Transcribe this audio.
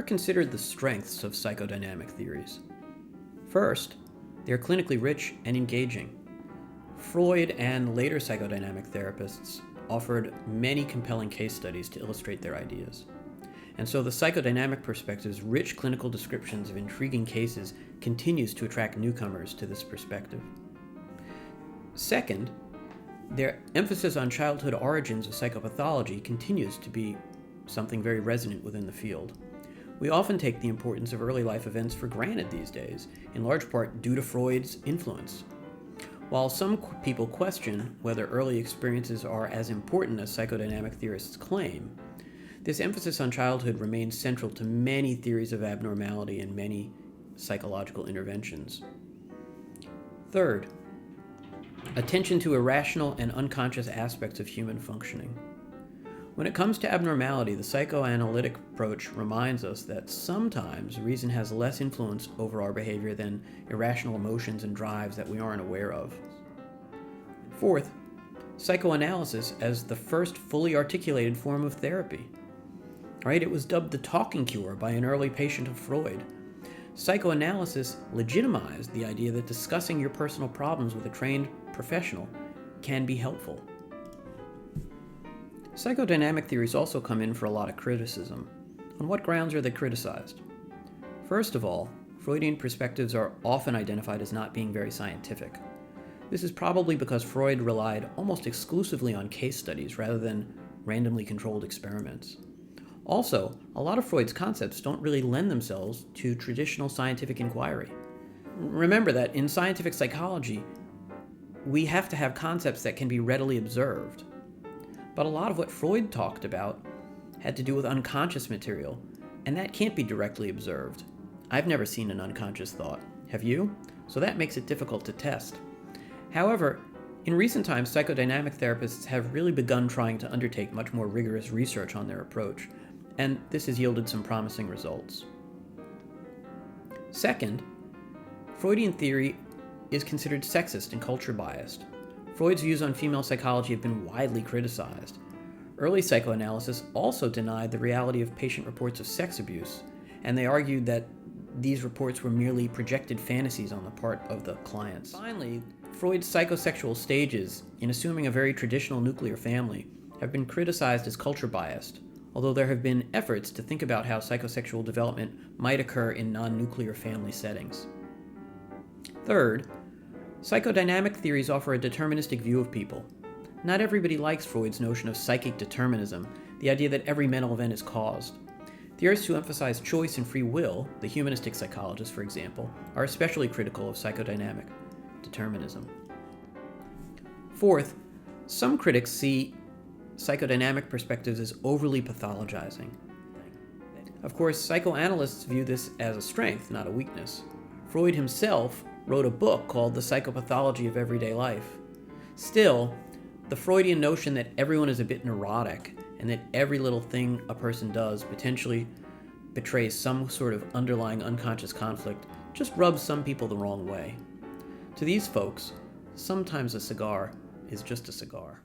considered the strengths of psychodynamic theories. First, they are clinically rich and engaging. Freud and later psychodynamic therapists offered many compelling case studies to illustrate their ideas. And so the psychodynamic perspective's rich clinical descriptions of intriguing cases continues to attract newcomers to this perspective. Second, their emphasis on childhood origins of psychopathology continues to be something very resonant within the field. We often take the importance of early life events for granted these days, in large part due to Freud's influence. While some people question whether early experiences are as important as psychodynamic theorists claim, this emphasis on childhood remains central to many theories of abnormality and many psychological interventions. Third, attention to irrational and unconscious aspects of human functioning. When it comes to abnormality, the psychoanalytic approach reminds us that sometimes reason has less influence over our behavior than irrational emotions and drives that we aren't aware of. Fourth, psychoanalysis as the first fully articulated form of therapy. Right? It was dubbed the talking cure by an early patient of Freud. Psychoanalysis legitimized the idea that discussing your personal problems with a trained professional can be helpful. Psychodynamic theories also come in for a lot of criticism. On what grounds are they criticized? First of all, Freudian perspectives are often identified as not being very scientific. This is probably because Freud relied almost exclusively on case studies rather than randomly controlled experiments. Also, a lot of Freud's concepts don't really lend themselves to traditional scientific inquiry. Remember that in scientific psychology, we have to have concepts that can be readily observed. But a lot of what Freud talked about had to do with unconscious material, and that can't be directly observed. I've never seen an unconscious thought. Have you? So that makes it difficult to test. However, in recent times, psychodynamic therapists have really begun trying to undertake much more rigorous research on their approach, and this has yielded some promising results. Second, Freudian theory is considered sexist and culture biased. Freud's views on female psychology have been widely criticized. Early psychoanalysis also denied the reality of patient reports of sex abuse, and they argued that these reports were merely projected fantasies on the part of the clients. Finally, Freud's psychosexual stages, in assuming a very traditional nuclear family, have been criticized as culture biased, although there have been efforts to think about how psychosexual development might occur in non-nuclear family settings. Third, psychodynamic theories offer a deterministic view of people. Not everybody likes Freud's notion of psychic determinism, the idea that every mental event is caused. Theorists who emphasize choice and free will, the humanistic psychologists, for example, are especially critical of psychodynamic determinism. Fourth, some critics see psychodynamic perspectives as overly pathologizing. Of course, psychoanalysts view this as a strength, not a weakness. Freud himself wrote a book called The Psychopathology of Everyday Life. Still, the Freudian notion that everyone is a bit neurotic and that every little thing a person does potentially betrays some sort of underlying unconscious conflict just rubs some people the wrong way. To these folks, sometimes a cigar is just a cigar.